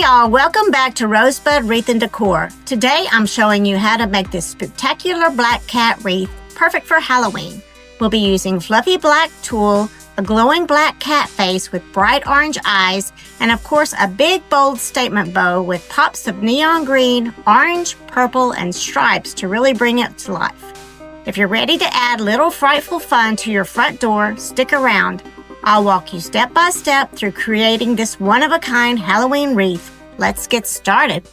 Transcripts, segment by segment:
Hey y'all, welcome back to Rosebud Wreath and Decor. Today I'm showing you how to make this spectacular black cat wreath perfect for Halloween. We'll be using fluffy black tulle, a glowing black cat face with bright orange eyes, and of course a big bold statement bow with pops of neon green, orange, purple, and stripes to really bring it to life. If you're ready to add little frightful fun to your front door, stick around. I'll walk you step by step through creating this one-of-a-kind Halloween wreath. Let's get started.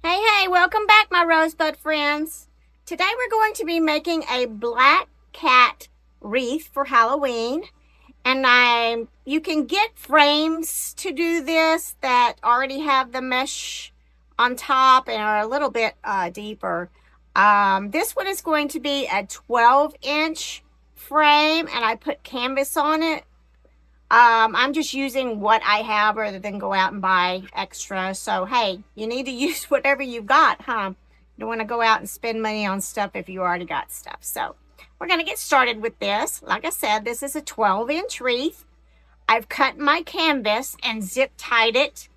Hey, welcome back, my Rosebud friends. Today we're going to be making a black cat wreath for Halloween. And you can get frames to do this that already have the mesh on top and are a little bit deeper. This one is going to be a 12-inch frame, and I put canvas on it. I'm just using what I have rather than go out and buy extra. So, hey, you need to use whatever you've got, huh? You don't want to go out and spend money on stuff if you already got stuff. So, we're going to get started with this. Like I said, this is a 12-inch wreath. I've cut my canvas and zip tied it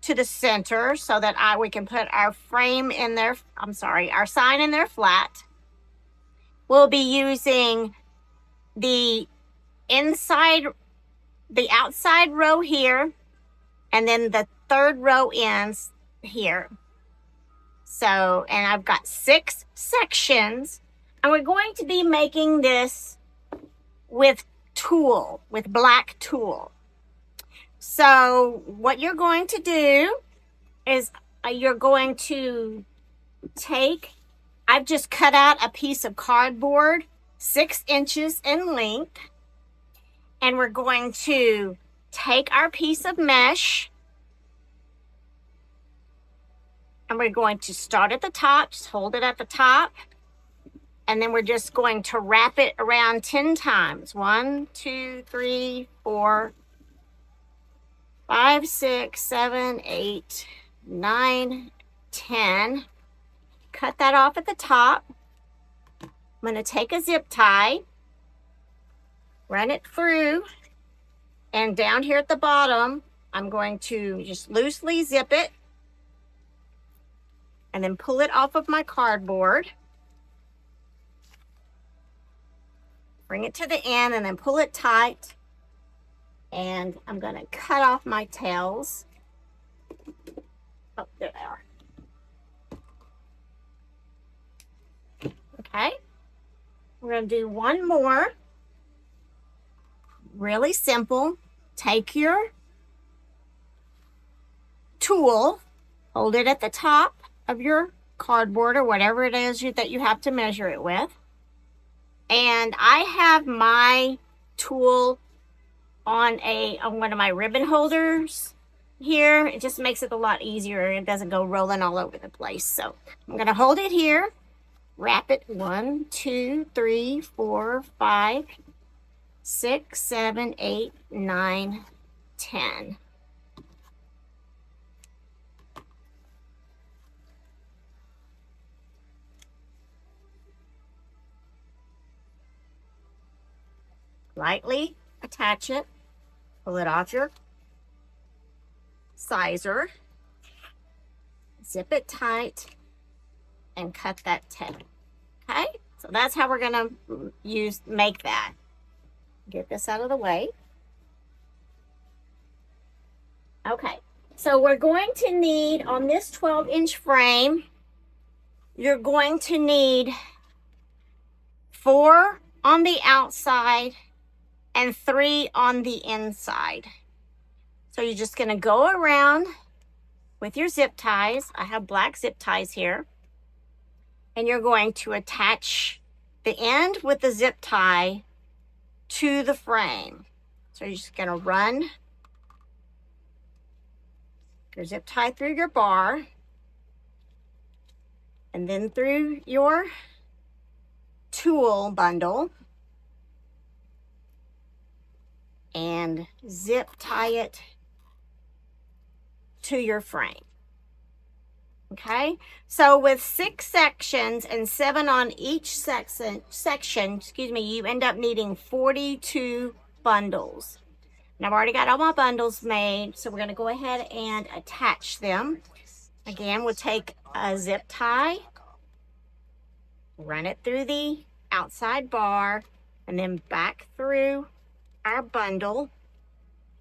to the center so that we can put our frame in there. Our sign in there flat. We'll be using the outside row here, and then the third row ends here. So, and I've got 6 sections, and we're going to be making this with tulle, with black tulle. So what you're going to do is you're going to I've just cut out a piece of cardboard 6 inches in length. And we're going to take our piece of mesh, and we're going to start at the top, just hold it at the top, and then we're just going to wrap it around 10 times. 1, 2, 3, 4, 5, 6, 7, 8, 9, 10. Cut that off at the top. I'm going to take a zip tie, run it through, and down here at the bottom, I'm going to just loosely zip it and then pull it off of my cardboard. Bring it to the end and then pull it tight. And I'm going to cut off my tails. Oh, there they are. Okay. We're going to do one more. Really simple. Take your tulle, hold it at the top of your cardboard or whatever it is that you have to measure it with. And I have my tulle on one of my ribbon holders here. It just makes it a lot easier. It doesn't go rolling all over the place. So I'm going to hold it here, wrap it 1, 2, 3, 4, 5, 6, 7, 8, 9, 10. Lightly attach it, pull it off your sizer, zip it tight, and cut that tail. Okay, so that's how we're gonna make that. Get this out of the way. Okay, so we're going to need, on this 12-inch frame, you're going to need 4 on the outside and 3 on the inside. So you're just going to go around with your zip ties. I have black zip ties here. And you're going to attach the end with the zip tie to the frame. So you're just going to run your zip tie through your bar and then through your tulle bundle and zip tie it to your frame. Okay, so with 6 sections and 7 on each section, you end up needing 42 bundles. And I've already got all my bundles made, so we're going to go ahead and attach them. Again, we'll take a zip tie, run it through the outside bar, and then back through our bundle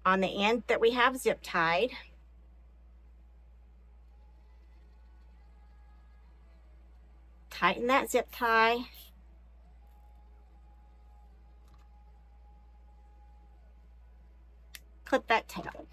on the end that we have zip tied. Tighten that zip tie. Clip that tail.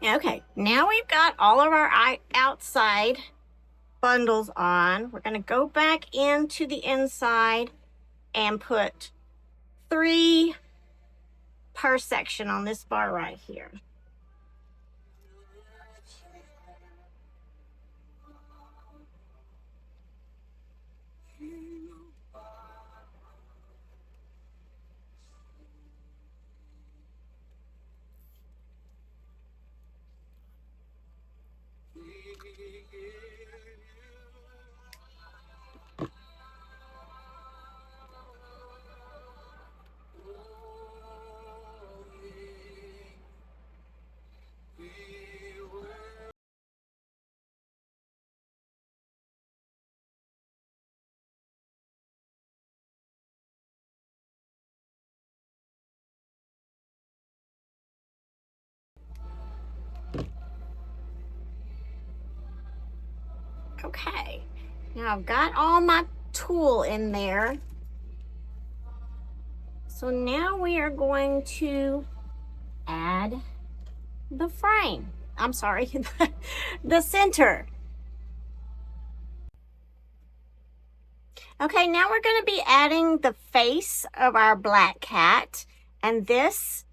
Okay, now we've got all of our outside bundles on. We're going to go back into the inside and put 3 per section on this bar right here. Okay, now I've got all my tulle in there. So now we are going to add the frame. I'm sorry, the center. Okay, now we're going to be adding the face of our black cat. And this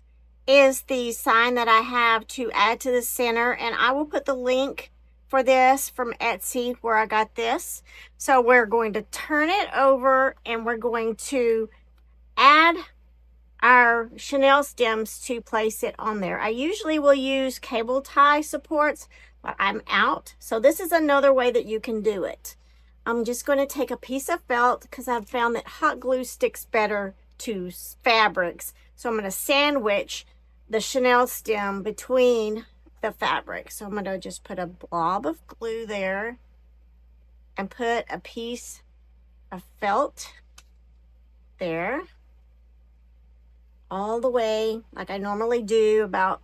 is the sign that I have to add to the center. And I will put the link for this from Etsy where I got this. So we're going to turn it over and we're going to add our chenille stems to place it on there. I usually will use cable tie supports, but I'm out. So this is another way that you can do it. I'm just going to take a piece of felt because I've found that hot glue sticks better to fabrics. So I'm going to sandwich the chenille stem between the fabric. So I'm going to just put a blob of glue there and put a piece of felt there, all the way like I normally do, about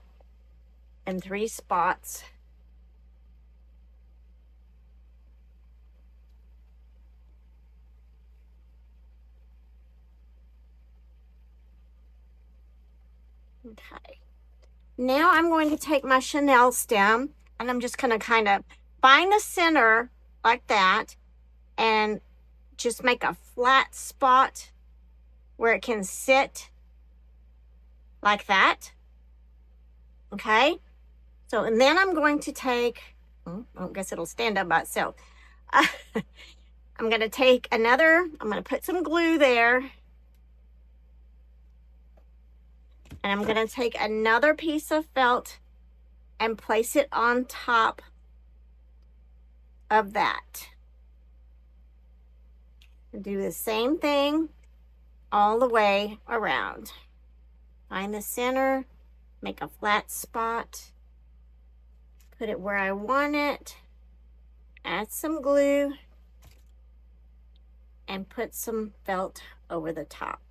in 3 spots. Okay. Now I'm going to take my chenille stem and I'm just going to kind of find the center like that and just make a flat spot where it can sit like that. Okay. So, and then I'm going to take, I guess it'll stand up by itself. I'm going to take another, I'm going to put some glue there. And I'm going to take another piece of felt and place it on top of that. And do the same thing all the way around. Find the center, make a flat spot, put it where I want it, add some glue, and put some felt over the top.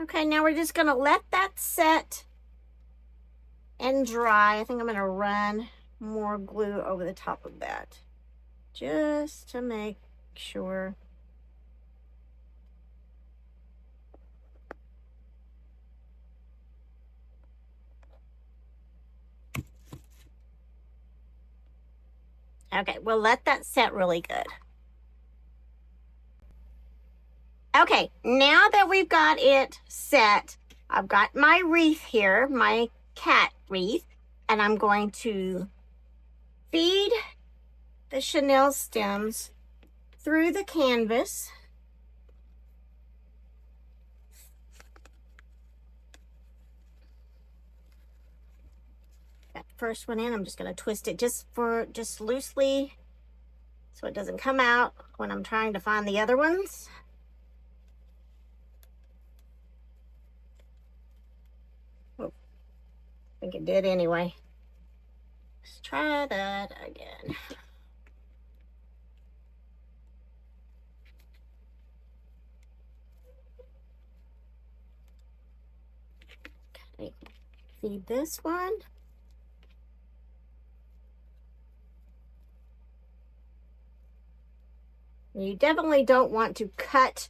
Okay, now we're just gonna let that set and dry. I think I'm gonna run more glue over the top of that just to make sure. Okay, we'll let that set really good. Okay, now that we've got it set, I've got my wreath here, my cat wreath, and I'm going to feed the chenille stems through the canvas. Got the first one in. I'm just going to twist it just loosely so it doesn't come out when I'm trying to find the other ones. Oh, I think it did anyway. Let's try that again. Okay, feed this one. You definitely don't want to cut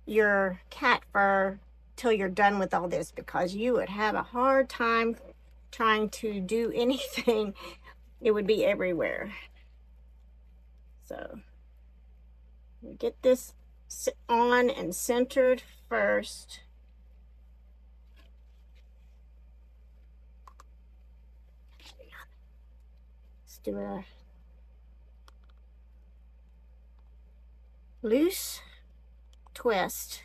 your cat fur till you're done with all this, because you would have a hard time trying to do anything. It would be everywhere. So we get this on and centered first. Let's do a loose twist.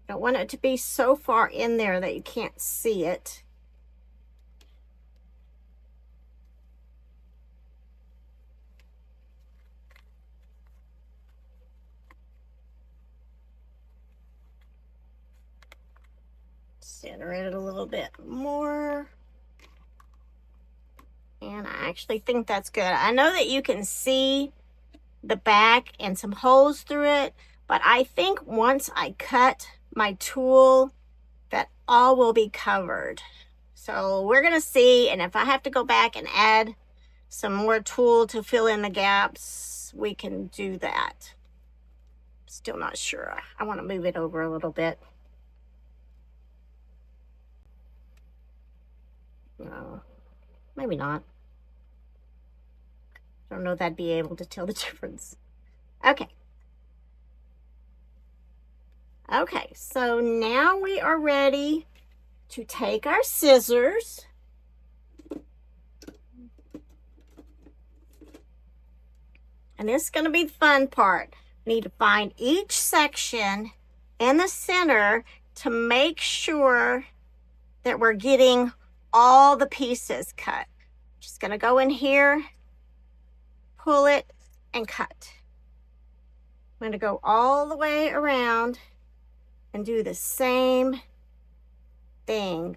Don't want it to be so far in there that you can't see it. Center it a little bit more. And I actually think that's good. I know that you can see the back and some holes through it, but I think once I cut my tool, that all will be covered. So we're gonna see, and if I have to go back and add some more tool to fill in the gaps, we can do that. Still not sure. I want to move it over a little bit. No, maybe not. I don't know if I'd be able to tell the difference. Okay. Okay, so now we are ready to take our scissors and this is going to be the fun part. We need to find each section in the center to make sure that we're getting all the pieces cut. Just going to go in here, pull it, and cut. I'm going to go all the way around and do the same thing.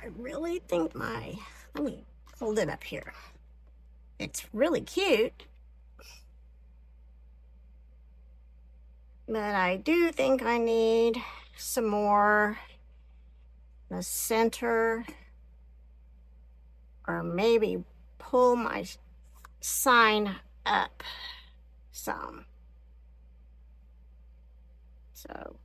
I really think let me hold it up here. It's really cute. But I do think I need some more the center, or maybe pull my sign up some. So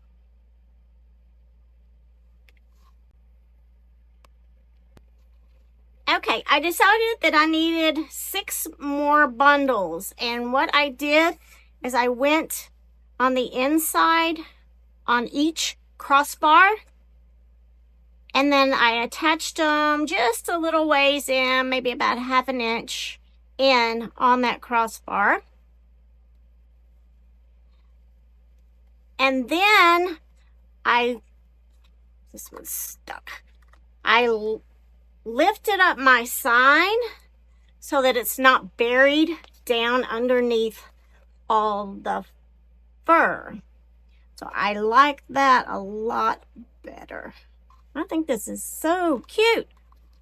okay, I decided that I needed 6 more bundles, and what I did is I went on the inside on each crossbar, and then I attached them just a little ways in, maybe about 1/2 inch in on that crossbar. And then this one's stuck. I lifted up my sign so that it's not buried down underneath all the fur. So I like that a lot better. I think this is so cute.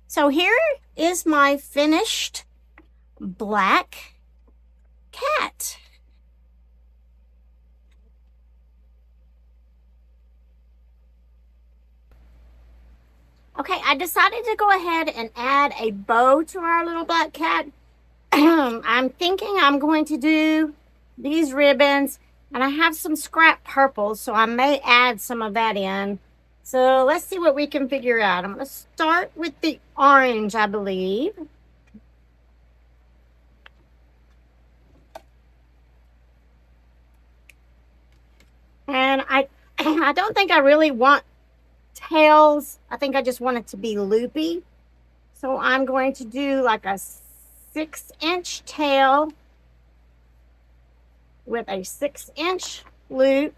So here is my finished black cat. Okay, I decided to go ahead and add a bow to our little black cat. I'm thinking I'm going to do these ribbons, and I have some scrap purple, so I may add some of that in. So let's see what we can figure out. I'm going to start with the orange, I believe. And I don't think I really want tails. I think I just want it to be loopy. So I'm going to do like a 6-inch tail with a 6-inch loop.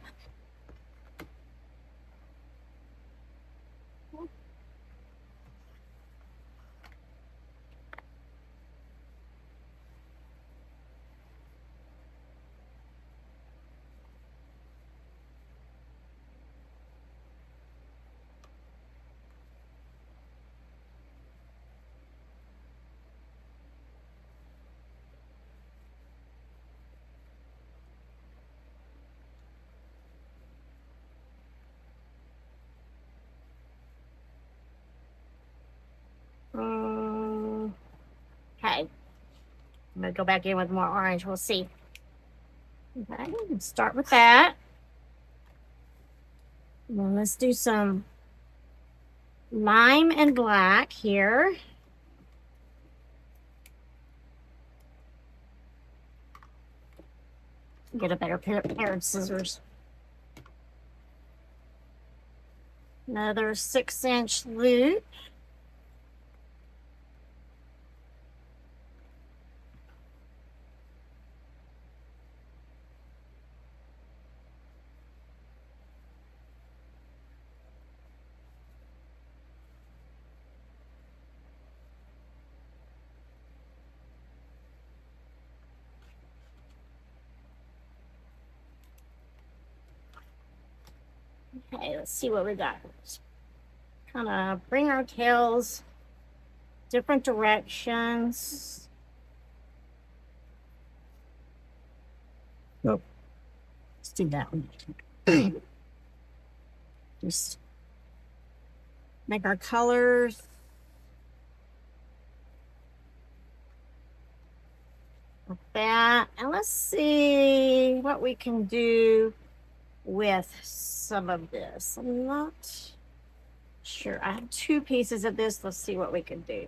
Okay, I'm gonna go back in with more orange. We'll see. Okay, let's start with that. Well, let's do some lime and black here. Get a better pair of scissors. Another 6-inch loop. Okay, let's see what we got. Kind of bring our tails different directions. Nope. Let's do that one. Just make our colors. Like that. And let's see what we can do with some of this. I'm not sure. I have 2 pieces of this. Let's see what we can do.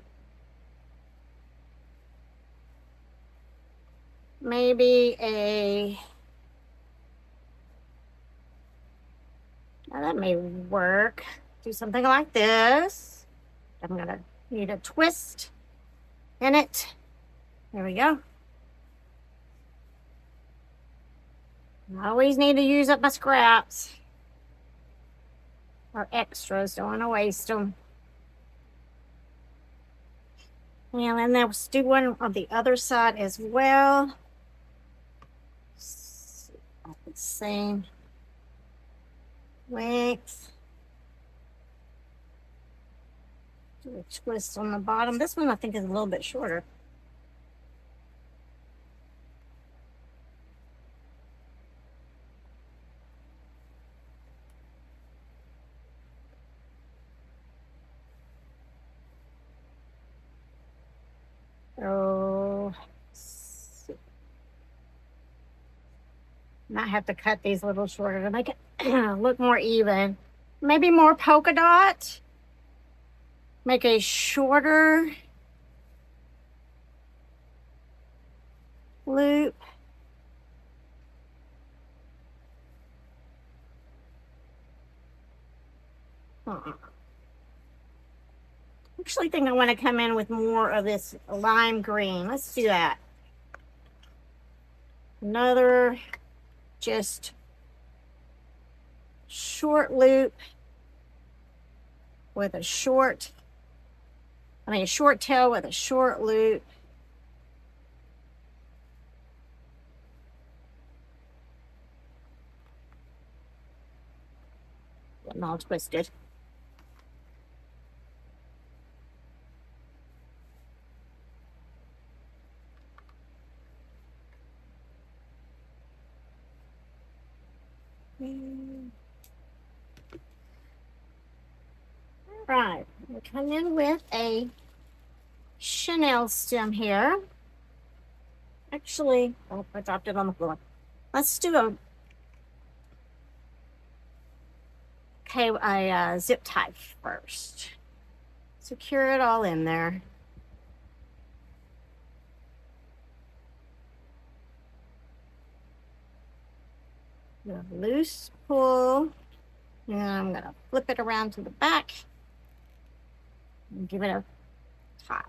Maybe now that may work. Do something like this. I'm gonna need a twist in it. There we go. I always need to use up my scraps or extras. Don't want to waste them. And then let's do one on the other side as well. Same length. Do a twist on the bottom. This one I think is a little bit shorter. Oh, might have to cut these a little shorter to make it look more even. Maybe more polka dot. Make a shorter loop. Actually think I want to come in with more of this lime green. Let's do that. Another just short loop with a short tail with a short loop. Getting all twisted. Right, we'll come in with a chenille stem here. Actually, oh, I dropped it on the floor. Let's do a zip tie first. Secure it all in there. A loose pull, and I'm gonna flip it around to the back and give it a tie.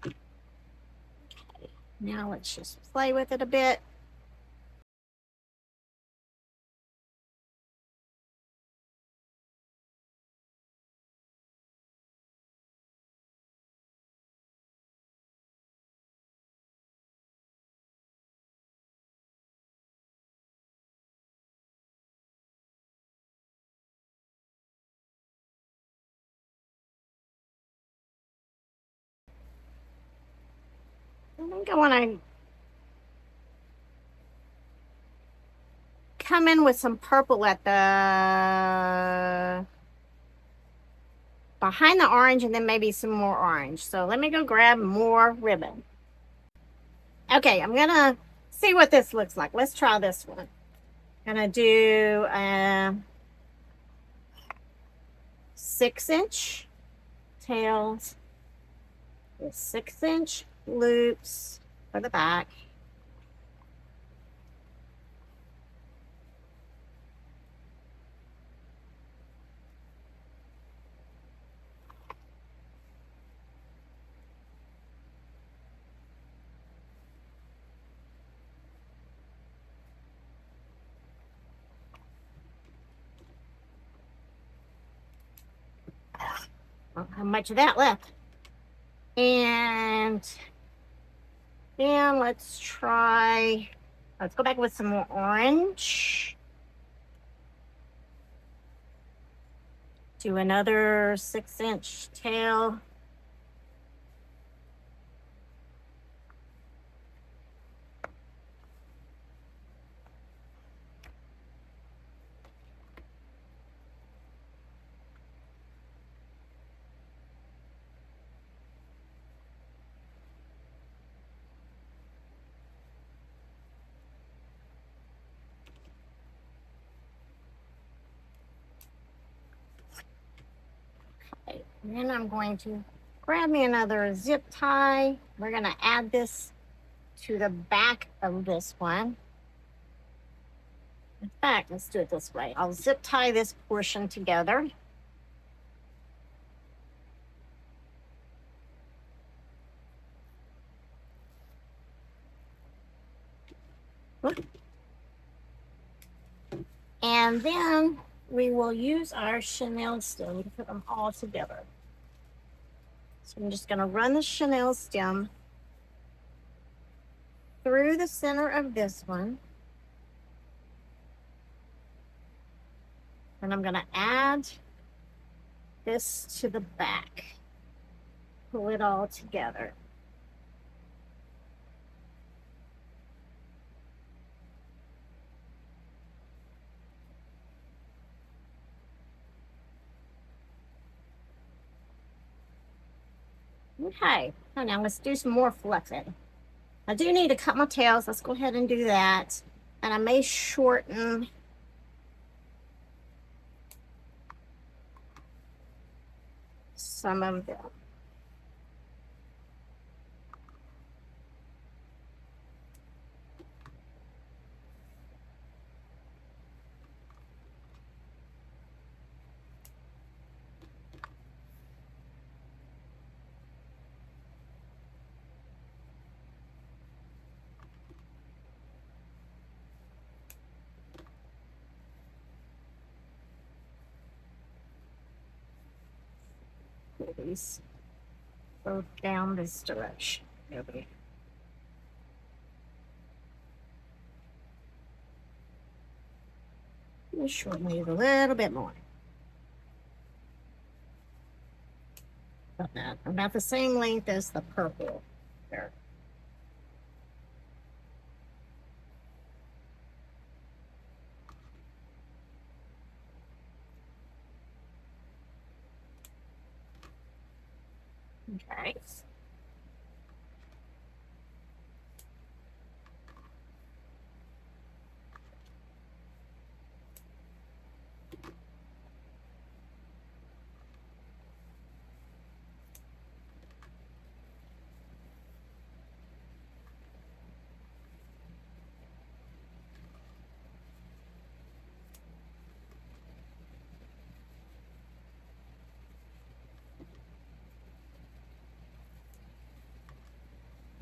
Okay, now let's just play with it a bit. I think I want to come in with some purple at the behind the orange, and then maybe some more orange. So let me go grab more ribbon. Okay, I'm gonna see what this looks like. Let's try this one. Gonna do a 6-inch tails with 6-inch loops for the back. Don't have much of that left. And then let's go back with some more orange. Do another 6-inch tail. Okay, and then I'm going to grab me another zip tie. We're going to add this to the back of this one. In fact, let's do it this way. I'll zip tie this portion together. And then we will use our chenille stem to put them all together. So I'm just going to run the chenille stem through the center of this one. And I'm going to add this to the back. Pull it all together. Okay, so now let's do some more fluffing. I do need to cut my tails. Let's go ahead and do that. And I may shorten some of them. These both down this direction. Okay. Just shorten these a little bit more. About the same length as the purple there. Okay.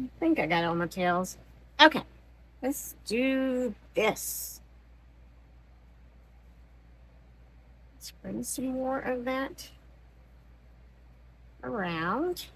I think I got all my tails. Okay, let's do this. Let's bring some more of that around.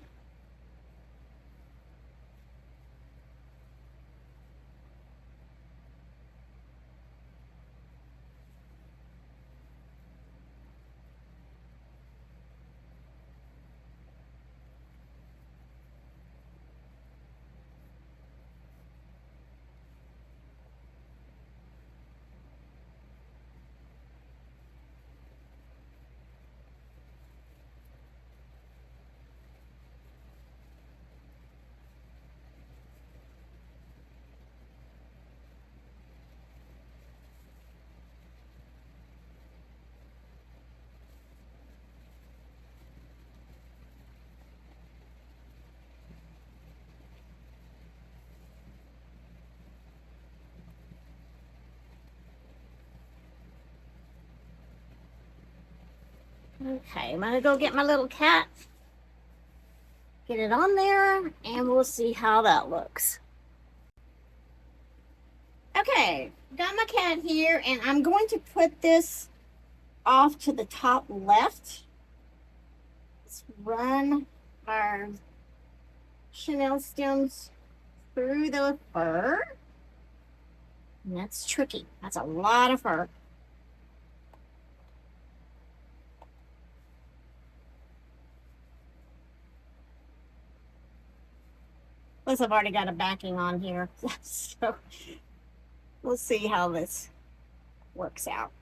Okay, I'm gonna go get my little cat, get it on there, and we'll see how that looks. Okay, got my cat here, and I'm going to put this off to the top left. Let's run our chenille stems through the fur. And that's tricky. That's a lot of fur. Plus, I've already got a backing on here. So we'll see how this works out.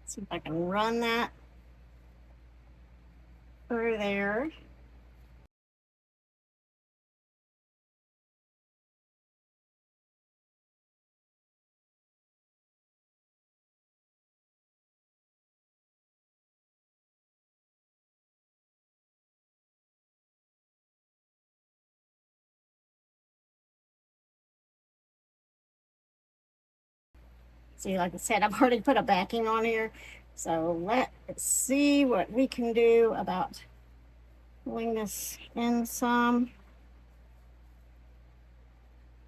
See if I can run that through there. See, like I said, I've already put a backing on here. So let's see what we can do about pulling this in some.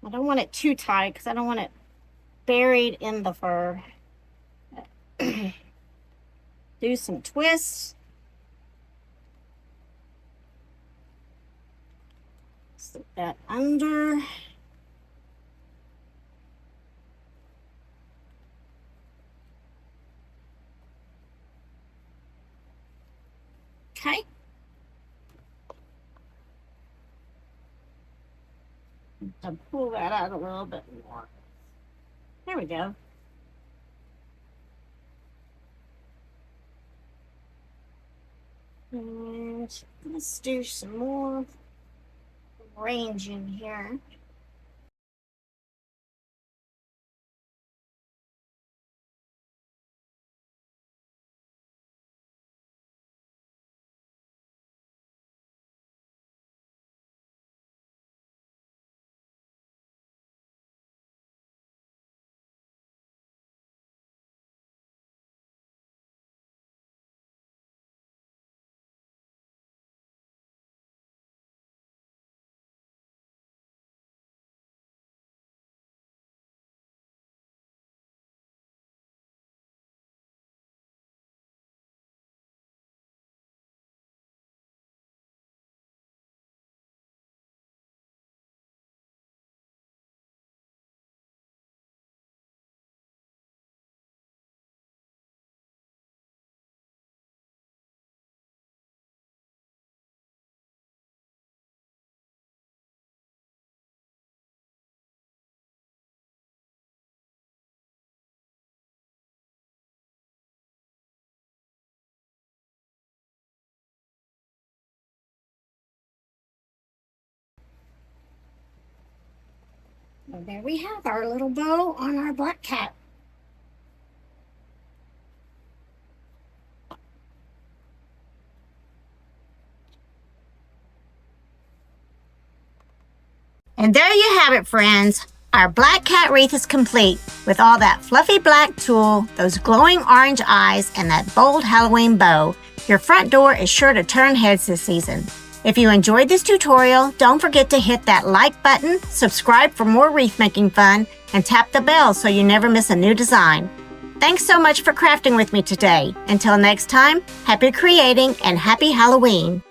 I don't want it too tight because I don't want it buried in the fur. Do some twists. Slip that under. To pull that out a little bit more. There we go. And let's do some more arranging here. And there we have our little bow on our black cat. And there you have it, friends. Our black cat wreath is complete with all that fluffy black tulle, those glowing orange eyes, and that bold Halloween bow. Your front door is sure to turn heads this season. If you enjoyed this tutorial, don't forget to hit that like button, subscribe for more wreath making fun, and tap the bell so you never miss a new design. Thanks so much for crafting with me today. Until next time, happy creating and happy Halloween.